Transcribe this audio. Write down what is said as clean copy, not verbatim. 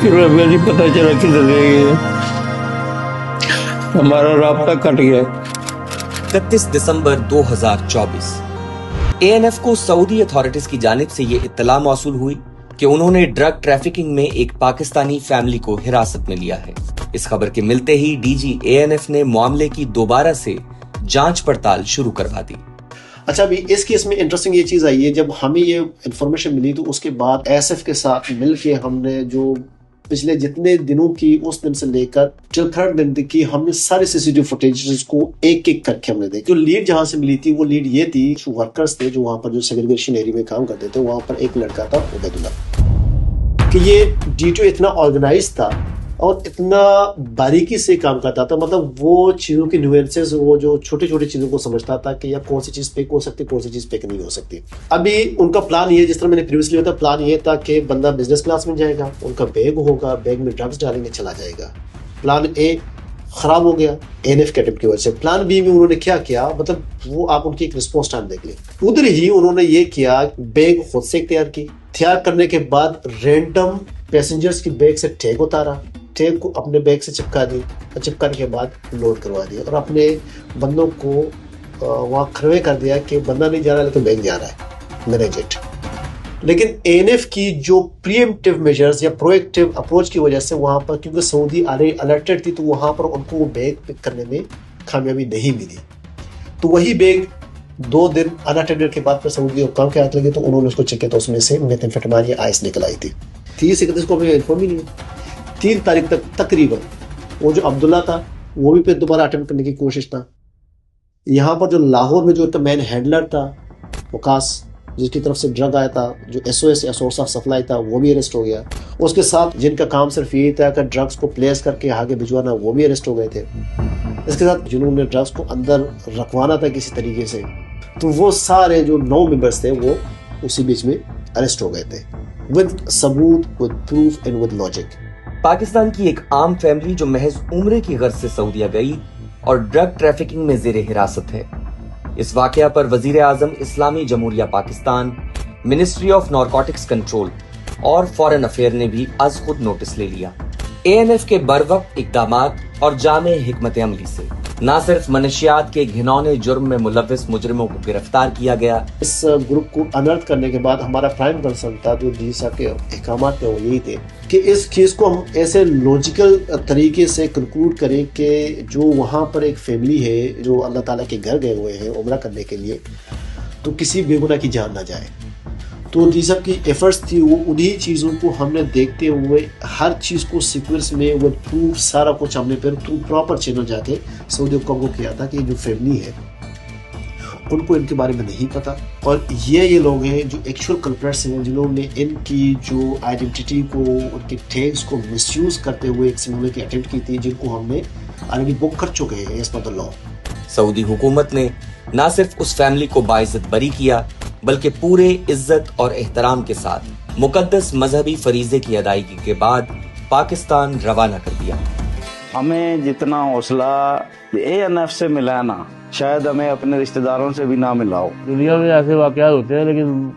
फिर अभी नहीं पता चला किधर रह गए, हमारा राब्ता कट गया। 31 दिसंबर 2024 एएनएफ को सऊदी अथॉरिटीज की जानिब से ये इत्तला मौसूल हुई कि उन्होंने ड्रग ट्रैफिकिंग में एक पाकिस्तानी फैमिली को हिरासत में लिया है। इस खबर के मिलते ही डीजी एएनएफ ने मामले की दोबारा से जांच पड़ताल शुरू करवा दी। अच्छा, अभी इस केस में इंटरेस्टिंग ये चीज आई है, जब हमें ये इन्फॉर्मेशन मिली तो उसके बाद एसएफ के साथ मिलके हमने जो पिछले जितने दिनों की उस दिन से लेकर टिल थर्ड दिन तक की हमने सारे सीसीटीवी फुटेज को एक एक करके हमने देखी। जो लीड जहां से मिली थी वो लीड ये थी, जो वर्कर्स थे जो वहां पर जो सेग्रीगेशन एरिया में काम करते थे, वहां पर एक लड़का था उबैदुल्ला, कि ये डीटीओ इतना ऑर्गेनाइज था और इतना बारीकी से काम करता था, मतलब वो चीज़ों की न्यूएंसेस, वो जो छोटी छोटी चीज़ों को समझता था कि या कौन सी चीज़ पेक हो सकती है, कौन सी चीज़ पेक नहीं हो सकती। अभी उनका प्लान ये, जिस तरह मैंने प्रीवियसली बताया, प्लान ये था कि बंदा बिजनेस क्लास में जाएगा, उनका बैग होगा, बैग में ड्रग्स डालेंगे, चला जाएगा। प्लान ए खराब हो गया एएनएफ के अटेम्प्ट की वजह से। प्लान बी में उन्होंने क्या किया, मतलब वो आप उनकी एक रिस्पॉन्स टाइम देख लें। उधर ही उन्होंने ये किया, बैग खुद से तैयार की, तैयार करने के बाद रैंडम पैसेंजर्स की बैग से टैग उतारा, टैग को अपने बैग से चिपका दी और चिपकाने के बाद लोड करवा दिया और अपने बंदों को वहाँ खड़े कर दिया कि बंदा नहीं जा रहा लेकिन बैग जा रहा है, मैनेज इट। लेकिन एएनएफ की जो प्रीएम्प्टिव मेजर्स या प्रोएक्टिव अप्रोच की वजह से वहाँ पर, क्योंकि सऊदी अलर्टेड थी, तो वहाँ पर उनको वो बैग पिक करने में कामयाबी नहीं मिली। तो वही बैग 2 दिन अनअटेंडेड के बाद फिर सऊदी हुक्काम के हाथ लगे, तो उन्होंने उसको चेक किया तो उसमें से मेथाम्फेटामाइन या आइस निकल आई थी। 30 को हमें इन्फॉर्म ही नहीं है। 3 तारीख तक तकरीबन वो जो अब्दुल्ला था वो भी फिर दोबारा अटेम्प्ट करने की कोशिश था। यहाँ पर जो लाहौर में जो एक मैन हैंडलर था वकास, जिसकी तरफ से ड्रग आया था, जो एसओएस या सोर्स ऑफ सप्लाई था, वो भी अरेस्ट हो गया। उसके साथ जिनका काम सिर्फ यही था कि ड्रग्स को प्लेस करके आगे भिजवाना, वो भी अरेस्ट हो गए थे। इसके साथ जिन्होंने ड्रग्स को अंदर रखवाना था किसी तरीके से, तो वो सारे जो 9 मेंबर्स थे वो उसी बीच में अरेस्ट हो गए थे, विद सबूत, with proof and with logic. Pakistan की एक आम फैमिली जो महज उम्रे की गर्ज से सऊदीया गई और ड्रग ट्रैफिकिंग में जेरे हिरासत है। इस वाकया पर वजीर आजम इस्लामी जमहूरिया Pakistan, ministry of narcotics control और फॉरेन अफेयर ने भी अज खुद नोटिस ले लिया। एएनएफ के बरवक्त इकदामात और जामे हिकमत अमली से न सिर्फ मनशियात के घिनौने जुर्म में मुलव्विस मुजरिमों को गिरफ्तार किया गया। इस ग्रुप को अनर्थ करने के बाद हमारा प्राइम कंसर्न था, जो डी साहब के अहकामात थे, वो यही थे कि इस केस को हम ऐसे लॉजिकल तरीके से कंक्लूड करें कि जो वहाँ पर एक फैमिली है जो अल्लाह ताला के घर गए हुए हैं उम्रा करने के लिए, तो किसी बेगुनाह की जान ना जाए। तो डी साहब की एफर्ट्स थी, वो उन्हीं चीज़ों को हमने देखते हुए हर चीज़ को सीक्वेंस में वो प्रूफ सारा कुछ हमने फिर थ्रू प्रॉपर चैनल जाके सऊदी हुक्काम को किया था कि जो फैमिली है उनको इनके बारे में नहीं पता, और ये लोग हैं जो एक्चुअल कल्प्रेट्स हैं, जिन्होंने इनकी जो आइडेंटिटी को, उनके टैग्स को मिसयूज करते हुए एक सिमुलेशन की अटेम्प्ट की थी, जिनको हमने ऑलरेडी बुक कर चुके हैं as per the law. Saudi हुकूमत ने न सिर्फ उस फैमिली को बाइज्जत बरी किया, बल्कि पूरे इज्जत और एहतराम के साथ मुकद्दस मजहबी फरीजे की अदायगी के बाद पाकिस्तान रवाना कर दिया। हमें जितना हौसला एएनएफ से मिला ना, शायद हमें अपने रिश्तेदारों से भी ना मिला हो। दुनिया में ऐसे वाकयात होते हैं, लेकिन